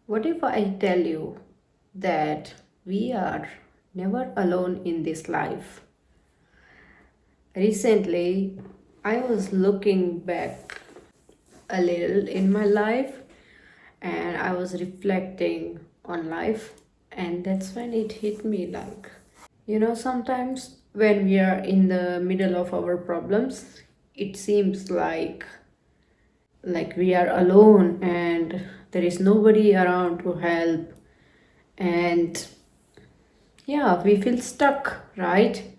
What if I tell you that we are never alone in this life? Recently, I was looking back a little in my life and I was reflecting on life, and that's when it hit me like, sometimes when we are in the middle of our problems, it seems like we are alone and there is nobody around to help, and yeah, we feel stuck, right?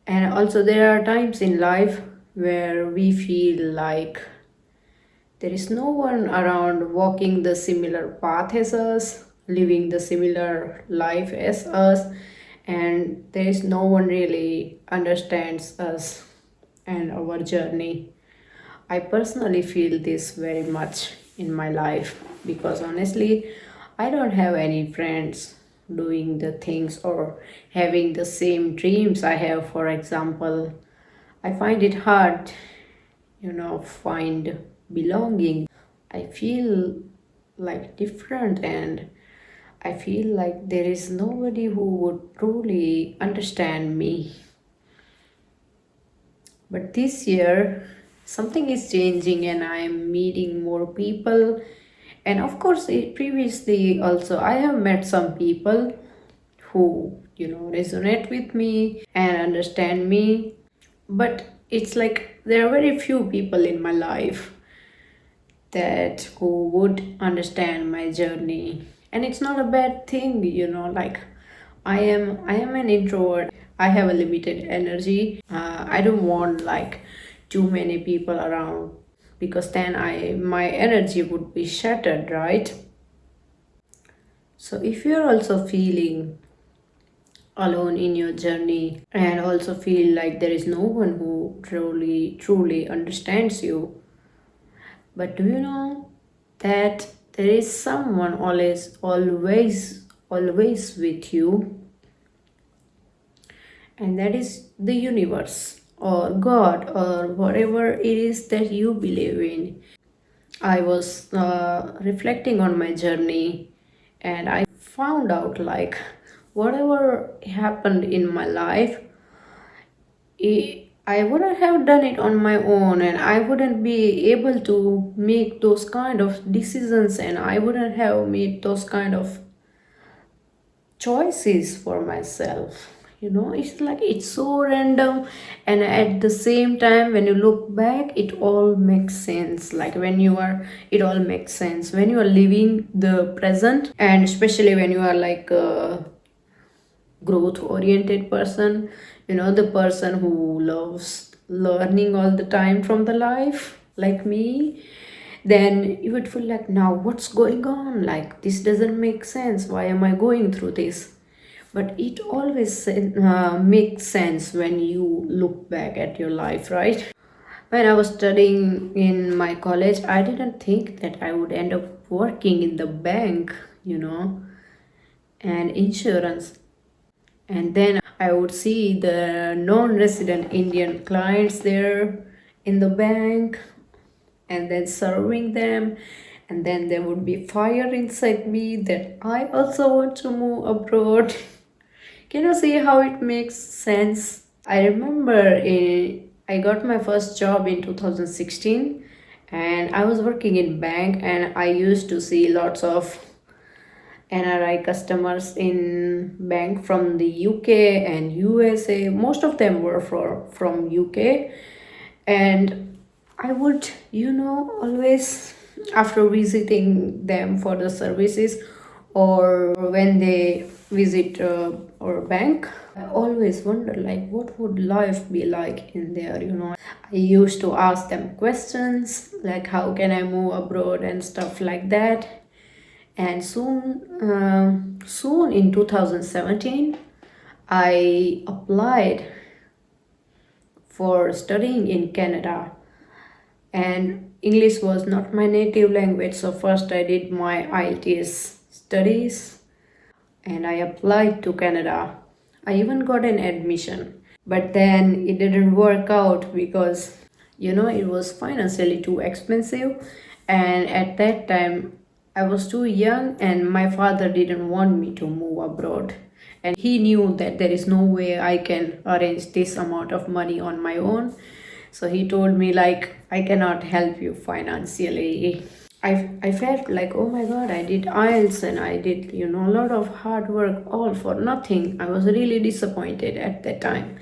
And also there are times in life where we feel like there is no one around walking the similar path as us, living the similar life as us, and there is no one really understands us and our journey. I personally feel this very much in my life because honestly, I don't have any friends doing the things or having the same dreams I have. For example, I find it hard, find belonging. I feel like different, and I feel like there is nobody who would truly understand me. But this year, something is changing, and I am meeting more people. And of course, previously also, I have met some people who, resonate with me and understand me. But it's like there are very few people in my life that who would understand my journey. And it's not a bad thing, like I am an introvert. I have a limited energy. I don't want like too many people around because then I my energy would be shattered, right? So if you're also feeling alone in your journey and also feel like there is no one who truly understands you, but do you know that there is someone always with you, and that is the universe or God or whatever it is that you believe in. I was reflecting on my journey and I found out like whatever happened in my life, I wouldn't have done it on my own, and I wouldn't be able to make those kind of decisions, and I wouldn't have made those kind of choices for myself. It's like it's so random, and at the same time when you look back it all makes sense. Like when you are it all makes sense when you are living the present, and especially when you are like a growth oriented person, the person who loves learning all the time from the life like me. Then you would feel like, now what's going on, like this doesn't make sense, why am I going through this? But it always makes sense when you look back at your life, right? When I was studying in my college, I didn't think that I would end up working in the bank, and insurance. And then I would see the non-resident Indian clients there in the bank and then serving them. And then there would be fire inside me that I also want to move abroad. Can you see how it makes sense? I remember I got my first job in 2016, and I was working in bank, and I used to see lots of NRI customers in bank from the UK and USA. Most of them were from UK, and I would, always after visiting them for the services or when they visit our bank, I always wonder like what would life be like in there. I used to ask them questions like how can I move abroad and stuff like that. And soon in 2017 I applied for studying in Canada, and English was not my native language, so first I did my IELTS studies and I applied to Canada. I even got an admission, but then it didn't work out because it was financially too expensive, and at that time I was too young, and my father didn't want me to move abroad. And he knew that there is no way I can arrange this amount of money on my own. So he told me, like, I cannot help you financially. I felt like, oh my god, I did IELTS and I did, a lot of hard work all for nothing. I was really disappointed at that time.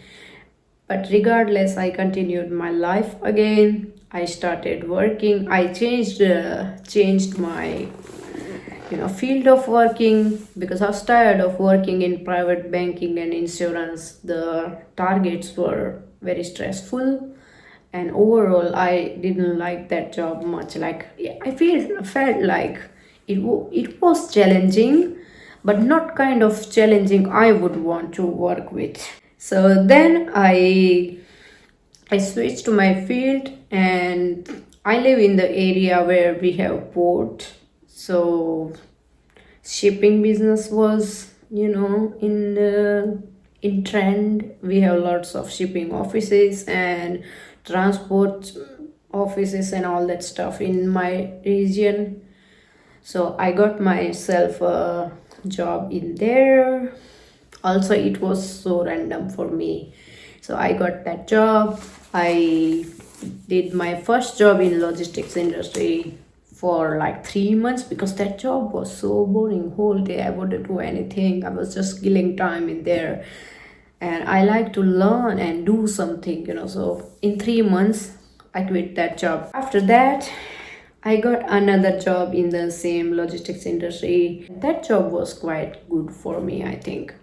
But regardless, I continued my life again. I started working. I changed my field of working because I was tired of working in private banking and insurance. The targets were very stressful, and overall I didn't like that job much. Like, felt like it was challenging, but not kind of challenging I would want to work with. So then I switched to my field, and I live in the area where we have port. So shipping business was, in trend. We have lots of shipping offices and transport offices and all that stuff in my region. So I got myself a job in there. Also, it was so random for me. So I got that job. I did my first job in logistics industry for like 3 months because that job was so boring. Whole day I wouldn't do anything. I was just killing time in there. And I like to learn and do something, So in 3 months, I quit that job. After that, I got another job in the same logistics industry. That job was quite good for me, I think.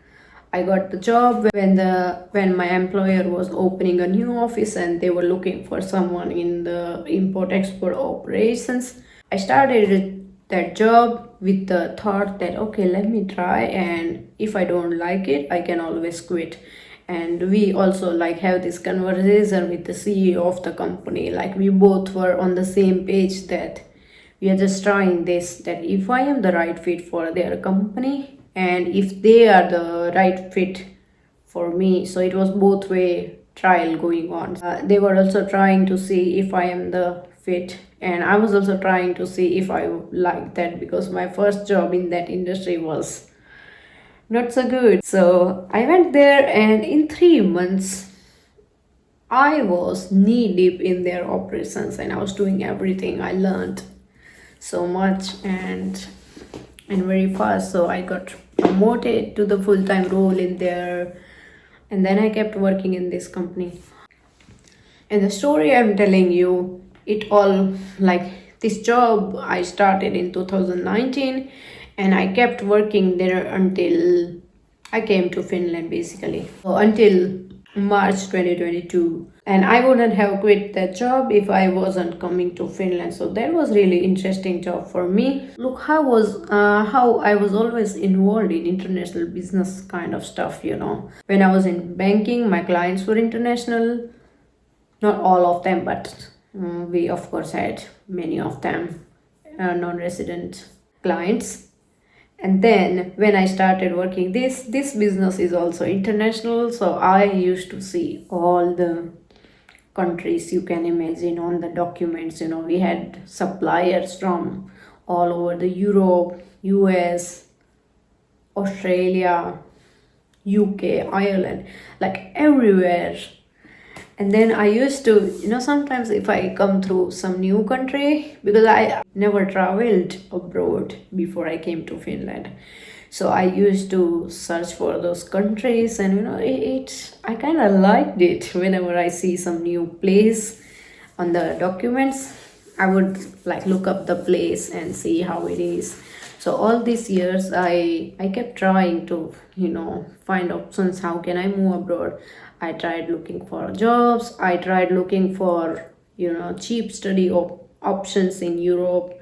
I got the job when my employer was opening a new office and they were looking for someone in the import export operations. I started that job with the thought that okay, let me try, and if I don't like it, I can always quit. And we also like have this conversation with the CEO of the company. Like, we both were on the same page that we are just trying this, that if I am the right fit for their company and if they are the right fit for me. So it was both way trial going on. They were also trying to see if I am the fit, and I was also trying to see if I like that, because my first job in that industry was not so good. So I went there, and in 3 months I was knee deep in their operations and I was doing everything. I learned so much and very fast. So I got promoted to the full-time role in there, and then I kept working in this company. And the story I'm telling you, it all, like, this job I started in 2019, and I kept working there until I came to Finland, basically. So until March 2022. And I wouldn't have quit that job if I wasn't coming to Finland. So that was really interesting job for me. Look, how I was always involved in international business kind of stuff. When I was in banking, my clients were international. Not all of them, but we of course had many of them, non-resident clients. And then when I started working this business is also international. So I used to see all the countries you can imagine on the documents. We had suppliers from all over the Europe, US, Australia, UK, Ireland, like everywhere. And then I used to, sometimes if I come through some new country, because I never traveled abroad before I came to Finland. So I used to search for those countries, and I kind of liked it. Whenever I see some new place on the documents, I would like look up the place and see how it is. So all these years I kept trying to find options. How can I move abroad? I tried looking for jobs. I tried looking for cheap study options in Europe,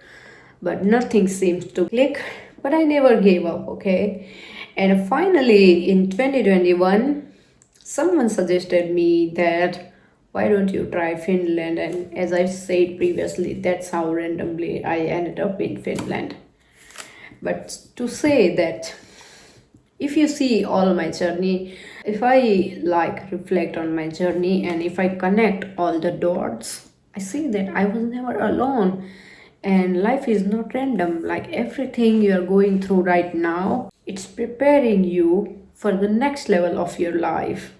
but nothing seems to click. But I never gave up, okay? And finally in 2021, someone suggested me that why don't you try Finland? And as I said previously, that's how randomly I ended up in Finland. But to say that, if you see all my journey, if I reflect on my journey and if I connect all the dots, I see that I was never alone. And life is not random. Like everything you are going through right now, it's preparing you for the next level of your life.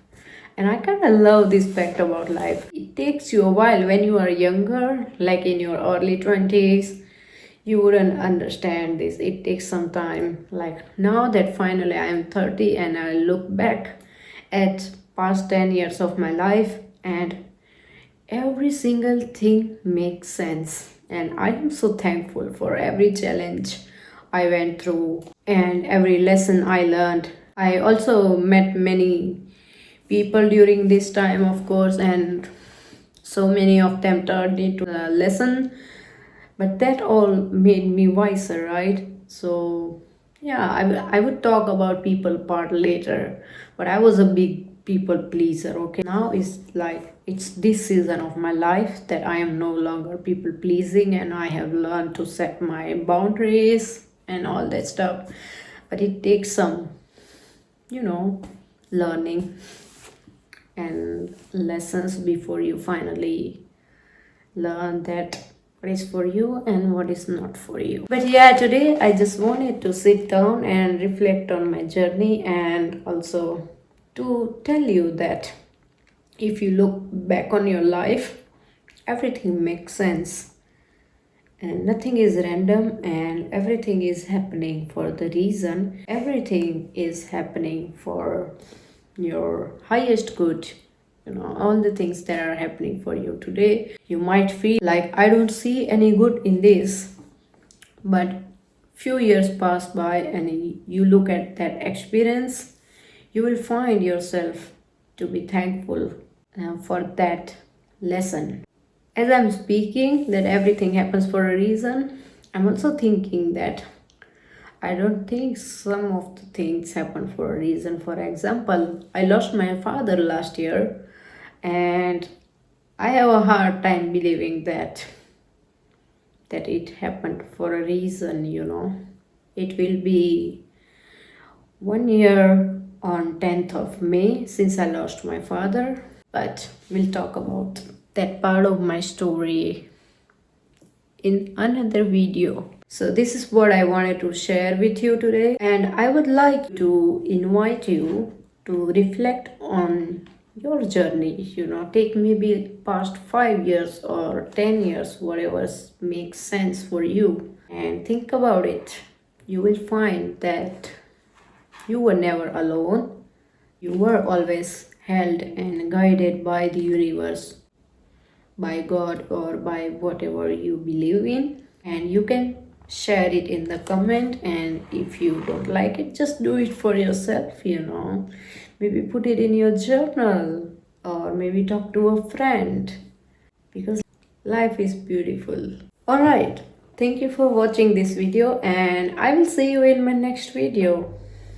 And I kind of love this fact about life. It takes you a while when you are younger, like in your early 20s, you wouldn't understand this. It takes some time. Like now that finally I am 30 and I look back at past 10 years of my life, and every single thing makes sense. And I am so thankful for every challenge I went through and every lesson I learned. I also met many people during this time, of course, and so many of them turned into a lesson, but that all made me wiser, right? So yeah, I would talk about people part later, but I was a big people pleaser. Okay, now it's like it's this season of my life that I am no longer people pleasing, and I have learned to set my boundaries and all that stuff. But it takes some, you know, learning and lessons before you finally learn that what is for you and what is not for you. But yeah, today I just wanted to sit down and reflect on my journey, and also to tell you that if you look back on your life, everything makes sense and nothing is random, and everything is happening for the reason. Everything is happening for your highest good. You know, all the things that are happening for you today, you might feel like I don't see any good in this, but few years pass by and you look at that experience, you will find yourself to be thankful for that lesson. As I'm speaking that everything happens for a reason, I'm also thinking that I don't think some of the things happen for a reason. For example, I lost my father last year, and I have a hard time believing that it happened for a reason, you know. It will be 1 year on 10th of May since I lost my father, but we'll talk about that part of my story in another video. So this is what I wanted to share with you today, and I would like to invite you to reflect on your journey. You know, take maybe past 5 years or 10 years, whatever makes sense for you, and think about it. You will find that you were never alone. You were always held and guided by the universe, by God, or by whatever you believe in. And you can share it in the comment, and if you don't like it, just do it for yourself, you know. Maybe put it in your journal, or maybe talk to a friend, because life is beautiful. All right, thank you for watching this video, and I will see you in my next video.